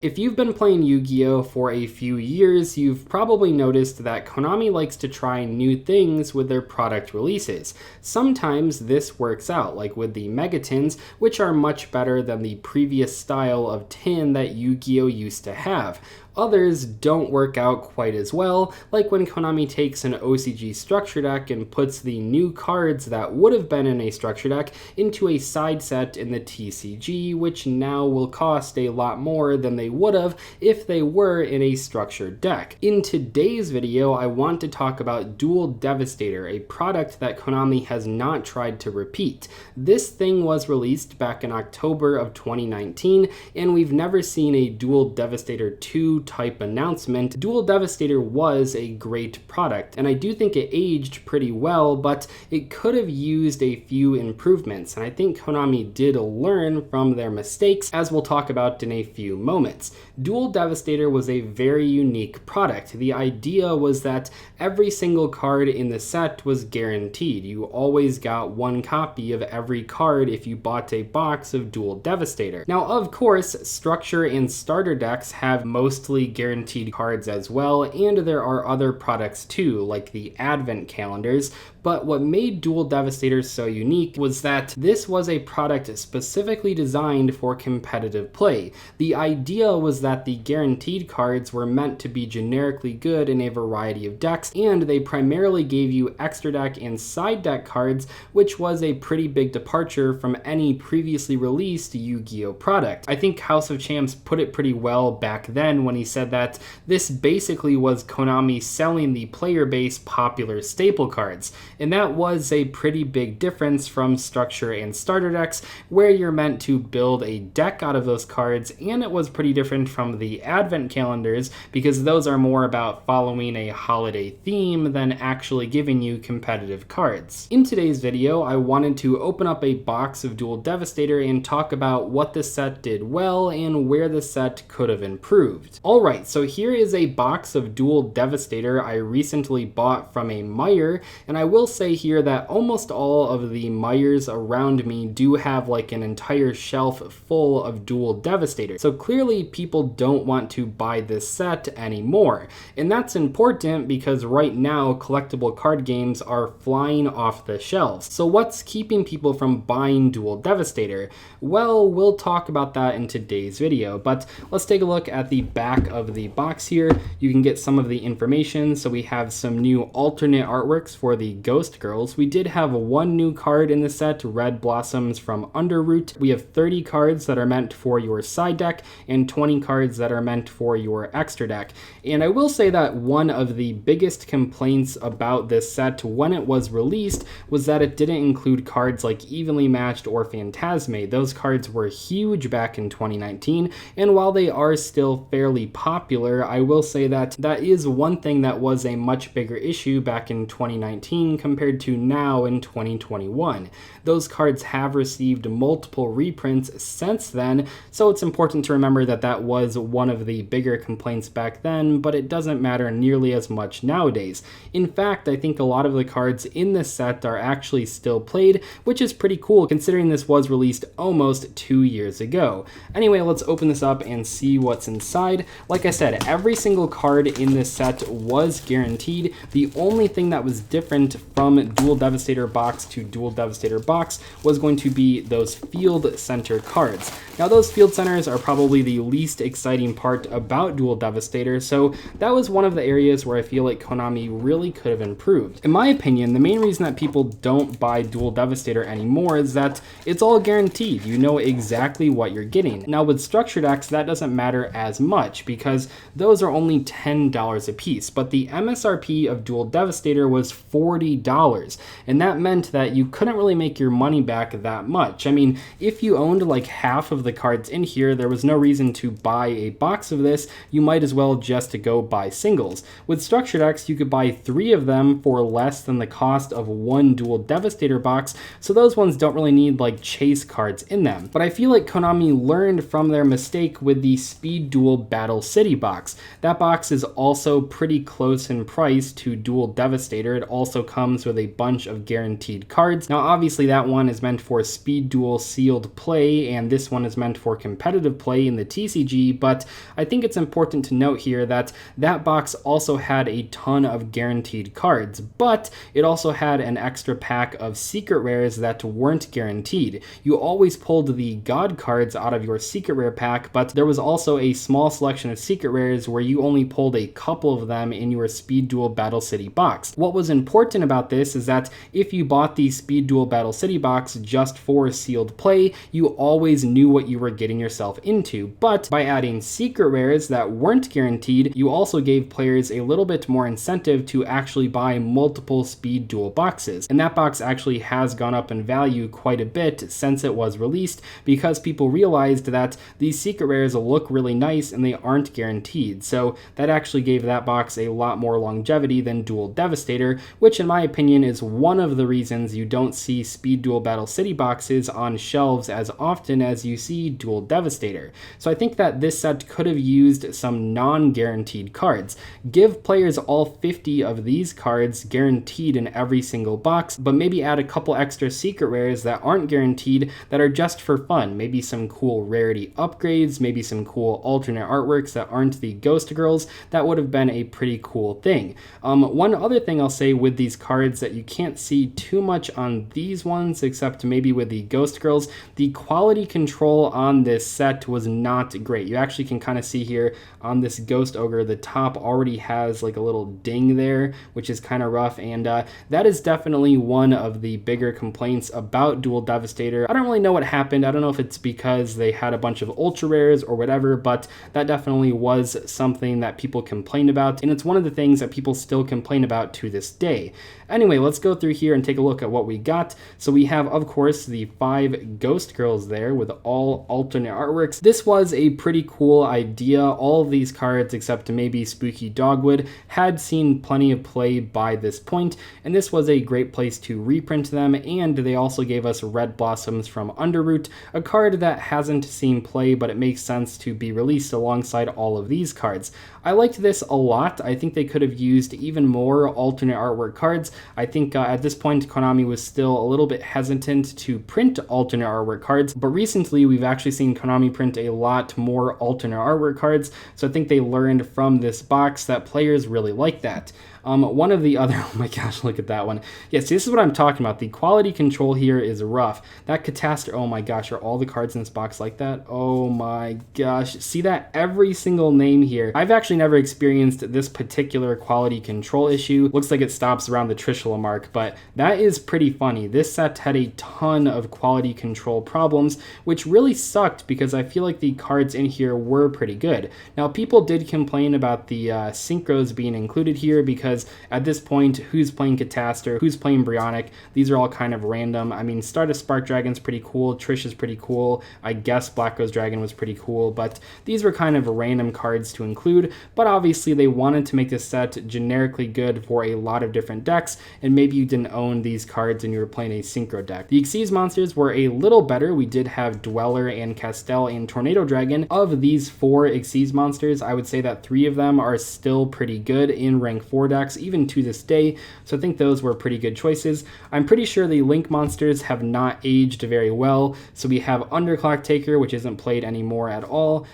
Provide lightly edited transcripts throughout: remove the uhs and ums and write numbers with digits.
If you've been playing Yu-Gi-Oh! For a few years, you've probably noticed that Konami likes to try new things with their product releases. Sometimes this works out, like with the Megatins, which are much better than the previous style of tin that Yu-Gi-Oh! Used to have. Others don't work out quite as well, like when Konami takes an OCG structure deck and puts the new cards that would have been in a structure deck into a side set in the TCG, which now will cost a lot more than they would have if they were in a structured deck. In today's video, I want to talk about Dual Devastator, a product that Konami has not tried to repeat. This thing was released back in October of 2019, and we've never seen a Dual Devastator 2 type announcement. Dual Devastator was a great product, and I do think it aged pretty well, but it could have used a few improvements, and I think Konami did learn from their mistakes, as we'll talk about in a few moments. Dual Devastator was a very unique product. The idea was that every single card in the set was guaranteed. You always got one copy of every card if you bought a box of Dual Devastator. Now, of course, structure and starter decks have mostly guaranteed cards as well, and there are other products too, like the advent calendars. But what made Dual Devastator so unique was that this was a product specifically designed for competitive play. The idea was that the guaranteed cards were meant to be generically good in a variety of decks, and they primarily gave you extra deck and side deck cards, which was a pretty big departure from any previously released Yu-Gi-Oh! Product. I think House of Champs put it pretty well back then when he said that this basically was Konami selling the player base popular staple cards. And that was a pretty big difference from structure and starter decks, where you're meant to build a deck out of those cards, and it was pretty different from the advent calendars, because those are more about following a holiday theme than actually giving you competitive cards. In today's video, I wanted to open up a box of Dual Devastator and talk about what the set did well and where the set could have improved. Alright, so here is a box of Dual Devastator I recently bought from a Meyer, and I will say here that almost all of the Meyers around me do have like an entire shelf full of Dual Devastator. So clearly people don't want to buy this set anymore. And that's important because right now collectible card games are flying off the shelves. So what's keeping people from buying Dual Devastator? Well, we'll talk about that in today's video, but let's take a look at the back of the box here. You can get some of the information. So we have some new alternate artworks for the Ghost Girls. We did have one new card in the set, Red Blossoms from Underroot. We have 30 cards that are meant for your side deck and 20 cards that are meant for your extra deck. And I will say that one of the biggest complaints about this set when it was released was that it didn't include cards like Evenly Matched or Phantasme. Those cards were huge back in 2019, and while they are still fairly popular, I will say that that is one thing that was a much bigger issue back in 2019 compared to now in 2021. Those cards have received multiple reprints since then, so it's important to remember that that was one of the bigger complaints back then, but it doesn't matter nearly as much nowadays. In fact, I think a lot of the cards in this set are actually still played, which is pretty cool considering this was released almost 2 years ago. Anyway, let's open this up and see what's inside. Like I said, every single card in this set was guaranteed. The only thing that was different from Dual Devastator box to Dual Devastator box was going to be those field center cards. Now those field centers are probably the least exciting part about Dual Devastator, so that was one of the areas where I feel like Konami really could have improved. In my opinion, the main reason that people don't buy Dual Devastator anymore is that it's all guaranteed. You know exactly what you're getting. Now with structure decks, that doesn't matter as much because those are only $10 a piece, but the MSRP of Dual Devastator was $40, and that meant that you couldn't really make your money back that much. I mean, if you owned like half of the cards in here, there was no reason to buy a box of this. You might as well just go buy singles. With structure decks, you could buy 3 of them for less than the cost of one Dual Devastator box, so those ones don't really need like chase cards in them. But I feel like Konami learned from their mistake with the Speed Duel Battle City box. That box is also pretty close in price to Dual Devastator. It also comes comes with a bunch of guaranteed cards. Now obviously that one is meant for speed duel sealed play, and this one is meant for competitive play in the TCG, but I think it's important to note here that that box also had a ton of guaranteed cards, but it also had an extra pack of secret rares that weren't guaranteed. You always pulled the god cards out of your secret rare pack, but there was also a small selection of secret rares where you only pulled a couple of them in your Speed Duel Battle City box. What was important about this is that if you bought the Speed Duel Battle City box just for sealed play, you always knew what you were getting yourself into, but by adding secret rares that weren't guaranteed, you also gave players a little bit more incentive to actually buy multiple Speed Duel boxes. And that box actually has gone up in value quite a bit since it was released, because people realized that these secret rares look really nice and they aren't guaranteed. So that actually gave that box a lot more longevity than Duel Devastator, which in my opinion is one of the reasons you don't see Speed Duel Battle City boxes on shelves as often as you see Duel Devastator. So I think that this set could have used some non-guaranteed cards. Give players all 50 of these cards guaranteed in every single box, but maybe add a couple extra secret rares that aren't guaranteed that are just for fun. Maybe some cool rarity upgrades, maybe some cool alternate artworks that aren't the Ghost Girls. That would have been a pretty cool thing. One other thing I'll say with these cards that you can't see too much on these ones, except maybe with the Ghost Girls, the quality control on this set was not great. You actually can kind of see here on this Ghost Ogre, the top already has like a little ding there, which is kind of rough, and that is definitely one of the bigger complaints about Duel Devastator. I don't really know what happened. I don't know if it's because they had a bunch of ultra rares or whatever, but that definitely was something that people complained about, and it's one of the things that people still complain about to this day. Anyway, let's go through here and take a look at what we got. So we have, of course, the 5 Ghost Girls there with all alternate artworks. This was a pretty cool idea. All of these cards, except maybe Spooky Dogwood, had seen plenty of play by this point, and this was a great place to reprint them, and they also gave us Red Blossoms from Underroot, a card that hasn't seen play, but it makes sense to be released alongside all of these cards. I liked this a lot. I think they could have used even more alternate artwork cards. I think at this point Konami was still a little bit hesitant to print alternate artwork cards, but recently we've actually seen Konami print a lot more alternate artwork cards, so I think they learned from this box that players really like that. One of the other, oh my gosh, look at that one. Yes, this is what I'm talking about. The quality control here is rough. That Catastrophe, oh my gosh, are all the cards in this box like that? Oh my gosh, see that? Every single name here. I've actually never experienced this particular quality control issue. Looks like it stops around the Trishula mark, but that is pretty funny. This set had a ton of quality control problems, which really sucked because I feel like the cards in here were pretty good. Now, people did complain about the synchros being included here because at this point, who's playing Catastrophe, who's playing Bryonic, these are all kind of random. I mean, Stardust Spark Dragon's pretty cool, Trish is pretty cool, I guess Black Ghost Dragon was pretty cool, but these were kind of random cards to include, but obviously they wanted to make this set generically good for a lot of different decks, and maybe you didn't own these cards and you were playing a Synchro deck. The Xyz monsters were a little better. We did have Dweller and Castel and Tornado Dragon. Of these 4 Xyz monsters, I would say that 3 of them are still pretty good in rank 4 decks, even to this day, so I think those were pretty good choices. I'm pretty sure the Link monsters have not aged very well, so we have Underclock Taker, which isn't played anymore at all,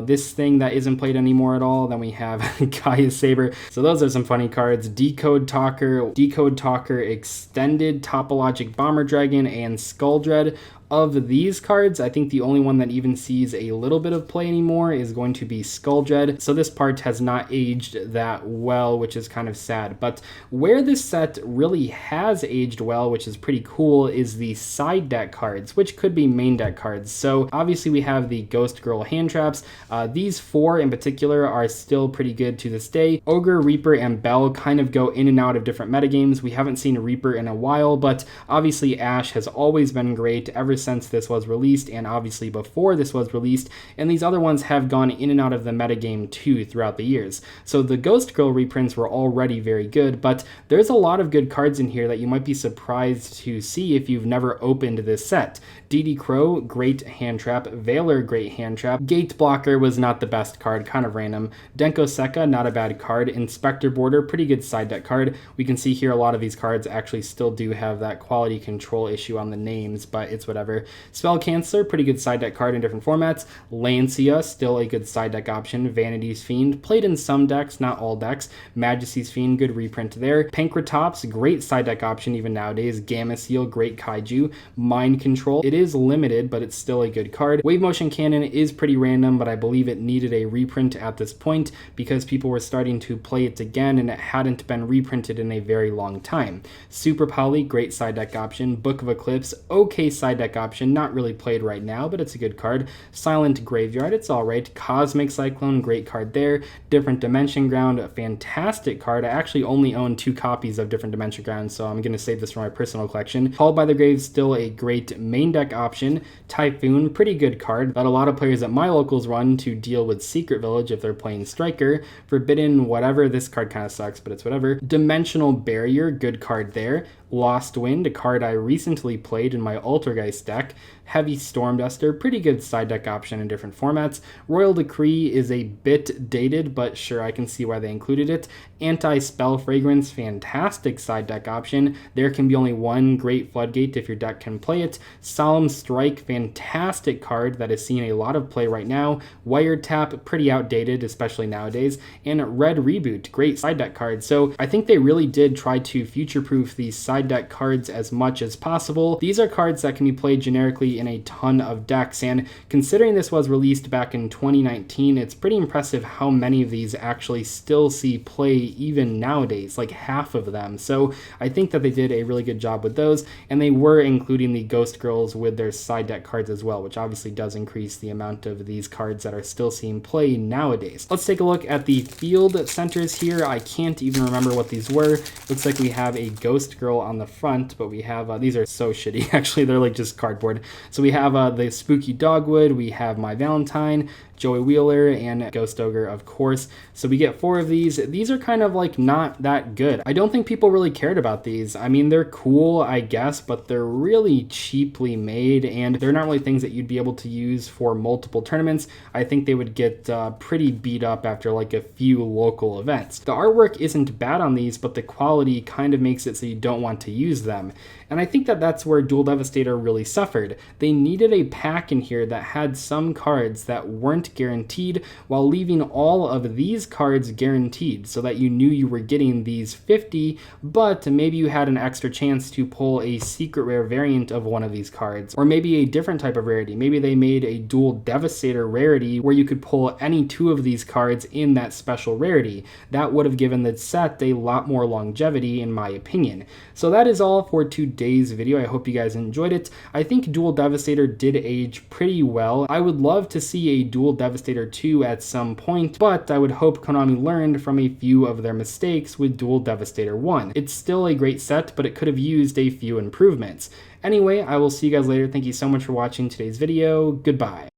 this thing that isn't played anymore at all, then we have Gaia Saber, so those are some funny cards. Decode Talker Extended, Topologic Bomber Dragon, and Skull Dread. Of these cards, I think the only one that even sees a little bit of play anymore is going to be Skull Dread, so this part has not aged that well, which is kind of sad. But where this set really has aged well, which is pretty cool, is the side deck cards, which could be main deck cards. So obviously we have the Ghost Girl hand traps. These 4 in particular are still pretty good to this day. Ogre, Reaper, and Bell kind of go in and out of different metagames. We haven't seen Reaper in a while, but obviously Ash has always been great ever since this was released and obviously before this was released, and these other ones have gone in and out of the metagame too throughout the years. So the Ghost Girl reprints were already very good, but there's a lot of good cards in here that you might be surprised to see if you've never opened this set. DD Crow, great hand trap. Veiler, great hand trap. Gate Blocker was not the best card, kind of random. Denko Seka, not a bad card. Inspector Border, pretty good side deck card. We can see here a lot of these cards actually still do have that quality control issue on the names, but it's whatever. Spell Canceller, pretty good side deck card in different formats. Lancia, still a good side deck option. Vanity's Fiend, played in some decks, not all decks. Majesty's Fiend, good reprint there. Pankratops, great side deck option even nowadays. Gamma Seal, great kaiju. Mind Control, it is limited, but it's still a good card. Wave Motion Cannon is pretty random, but I believe it needed a reprint at this point because people were starting to play it again and it hadn't been reprinted in a very long time. Super Poly, great side deck option. Book of Eclipse, okay side deck option, not really played right now, but it's a good card. Silent Graveyard, it's alright. Cosmic Cyclone, great card there. Different Dimension Ground, a fantastic card. I actually only own 2 copies of Different Dimension Ground, so I'm going to save this for my personal collection. Called by the Grave, still a great main deck option. Typhoon, pretty good card that a lot of players at my locals run to deal with Secret Village if they're playing Striker. Forbidden, whatever, this card kind of sucks, but it's whatever. Dimensional Barrier, good card there. Lost Wind, a card I recently played in my Altergeist deck. Heavy Storm Duster, pretty good side deck option in different formats. Royal Decree is a bit dated, but sure, I can see why they included it. Anti-Spell Fragrance, fantastic side deck option. There can be only one great Floodgate if your deck can play it. Solemn Strike, fantastic card that is seeing a lot of play right now. Wiretap, pretty outdated, especially nowadays. And Red Reboot, great side deck card. So I think they really did try to future-proof these side deck cards as much as possible. These are cards that can be played generically in a ton of decks, and considering this was released back in 2019, it's pretty impressive how many of these actually still see play even nowadays, like half of them. So I think that they did a really good job with those, and they were including the Ghost Girls with their side deck cards as well, which obviously does increase the amount of these cards that are still seeing play nowadays. Let's take a look at the field centers here. I can't even remember what these were. Looks like we have a Ghost Girl on the front, but we have, these are so shitty, actually, they're like just cardboard. So we have the Spooky Dogwood, we have My Valentine, Joey Wheeler, and Ghost Ogre, of course. So we get 4 of these. These are kind of like not that good. I don't think people really cared about these. I mean, they're cool, I guess, but they're really cheaply made, and they're not really things that you'd be able to use for multiple tournaments. I think they would get pretty beat up after like a few local events. The artwork isn't bad on these, but the quality kind of makes it so you don't want to use them. And I think that that's where Duel Devastator really suffered. They needed a pack in here that had some cards that weren't guaranteed while leaving all of these cards guaranteed so that you knew you were getting these 50, but maybe you had an extra chance to pull a secret rare variant of one of these cards, or maybe a different type of rarity. Maybe they made a Duel Devastator rarity where you could pull any 2 of these cards in that special rarity. That would have given the set a lot more longevity, in my opinion. So that is all for today's video. I hope you guys enjoyed it. I think Duel Devastator did age pretty well. I would love to see a Duel Devastator 2 at some point, but I would hope Konami learned from a few of their mistakes with Duel Devastator 1. It's still a great set, but it could have used a few improvements. Anyway, I will see you guys later. Thank you so much for watching today's video. Goodbye.